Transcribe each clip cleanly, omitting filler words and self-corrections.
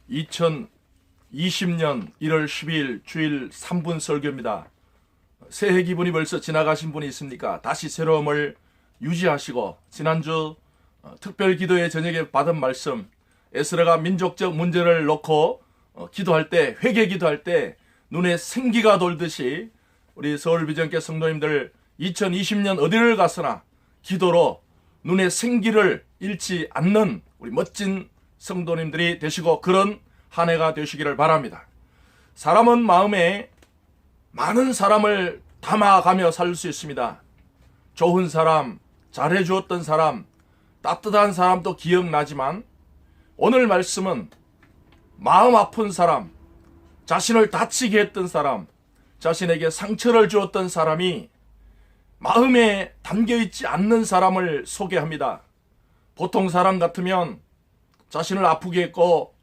2020년 1월 12일 주일 3분 설교입니다. 새해 기분이 벌써 지나가신 분이 있습니까? 다시 새로움을 유지하시고, 지난주 특별 기도의 저녁에 받은 말씀, 에스라가 민족적 문제를 놓고 기도할 때, 회개 기도할 때 눈에 생기가 돌듯이 우리 서울비전교 성도님들 2020년 어디를 가서나 기도로 눈에 생기를 잃지 않는 우리 멋진 성도님들이 되시고, 그런 한 해가 되시기를 바랍니다. 사람은 마음에 많은 사람을 담아가며 살 수 있습니다. 좋은 사람, 잘해주었던 사람, 따뜻한 사람도 기억나지만, 오늘 말씀은 마음 아픈 사람, 자신을 다치게 했던 사람, 자신에게 상처를 주었던 사람이 마음에 담겨있지 않는 사람을 소개합니다. 보통 사람 같으면 자신을 아프게 했고,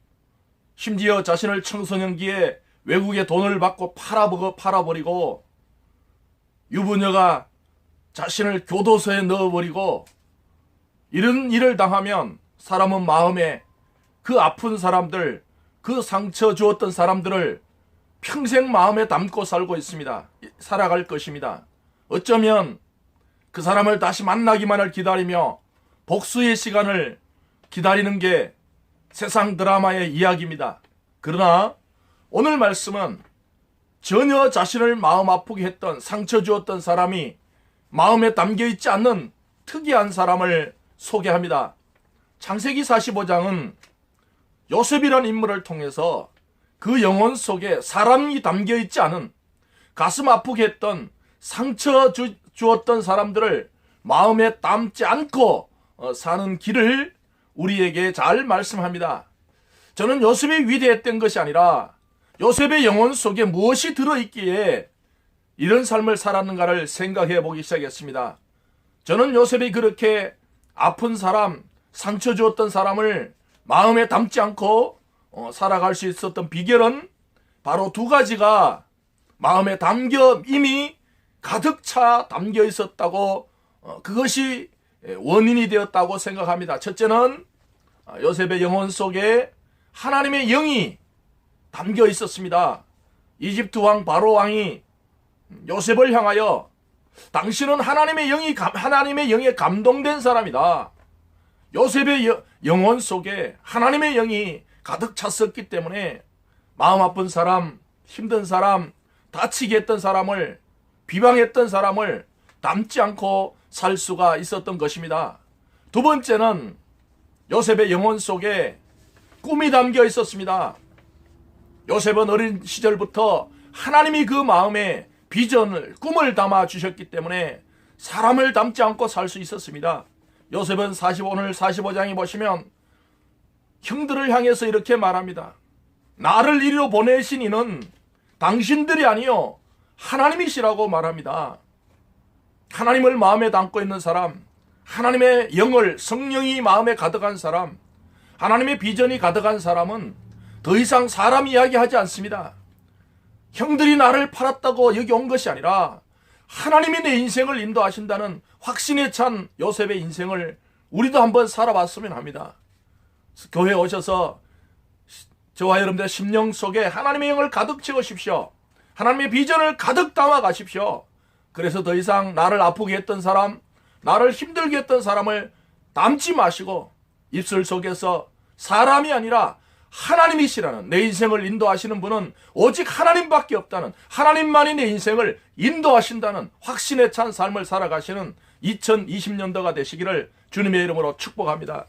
심지어 자신을 청소년기에 외국에 돈을 받고 팔아버리고, 유부녀가 자신을 교도소에 넣어버리고, 이런 일을 당하면 사람은 마음에 그 아픈 사람들, 그 상처 주었던 사람들을 평생 마음에 담고 살아갈 것입니다. 어쩌면 그 사람을 다시 만나기만을 기다리며 복수의 시간을 기다리는 게 세상 드라마의 이야기입니다. 그러나 오늘 말씀은 전혀 자신을 마음 아프게 했던, 상처 주었던 사람이 마음에 담겨있지 않는 특이한 사람을 소개합니다. 창세기 45장은 요셉이라는 인물을 통해서 그 영혼 속에 사람이 담겨있지 않은, 가슴 아프게 했던, 상처 주었던 사람들을 마음에 담지 않고 사는 길을 우리에게 잘 말씀합니다. 저는 요셉이 위대했던 것이 아니라 요셉의 영혼 속에 무엇이 들어있기에 이런 삶을 살았는가를 생각해 보기 시작했습니다. 저는 요셉이 그렇게 아픈 사람, 상처 주었던 사람을 마음에 담지 않고 살아갈 수 있었던 비결은 바로 두 가지가 마음에 이미 가득 차 담겨 있었다고, 그것이 원인이 되었다고 생각합니다. 첫째는 요셉의 영혼 속에 하나님의 영이 담겨 있었습니다. 이집트 왕 바로 왕이 요셉을 향하여 당신은 하나님의 영에 감동된 사람이다. 요셉의 영혼 속에 하나님의 영이 가득 찼었기 때문에 마음 아픈 사람, 힘든 사람, 다치게 했던 사람을, 비방했던 사람을 담지 않고 살 수가 있었던 것입니다. 두 번째는 요셉의 영혼 속에 꿈이 담겨 있었습니다. 요셉은 어린 시절부터 하나님이 그 마음에 비전을, 꿈을 담아 주셨기 때문에 사람을 담지 않고 살 수 있었습니다. 요셉은 오늘 45장에 보시면 형들을 향해서 이렇게 말합니다. 나를 이리로 보내신 이는 당신들이 아니요 하나님이시라고 말합니다. 하나님을 마음에 담고 있는 사람, 하나님의 영을, 성령이 마음에 가득한 사람, 하나님의 비전이 가득한 사람은 더 이상 사람 이야기하지 않습니다. 형들이 나를 팔았다고 여기 온 것이 아니라 하나님이 내 인생을 인도하신다는 확신에 찬 요셉의 인생을 우리도 한번 살아봤으면 합니다. 교회에 오셔서 저와 여러분들의 심령 속에 하나님의 영을 가득 채우십시오. 하나님의 비전을 가득 담아 가십시오. 그래서 더 이상 나를 아프게 했던 사람, 나를 힘들게 했던 사람을 담지 마시고 입술 속에서 사람이 아니라 하나님이시라는, 내 인생을 인도하시는 분은 오직 하나님밖에 없다는, 하나님만이 내 인생을 인도하신다는 확신에 찬 삶을 살아가시는 2020년도가 되시기를 주님의 이름으로 축복합니다.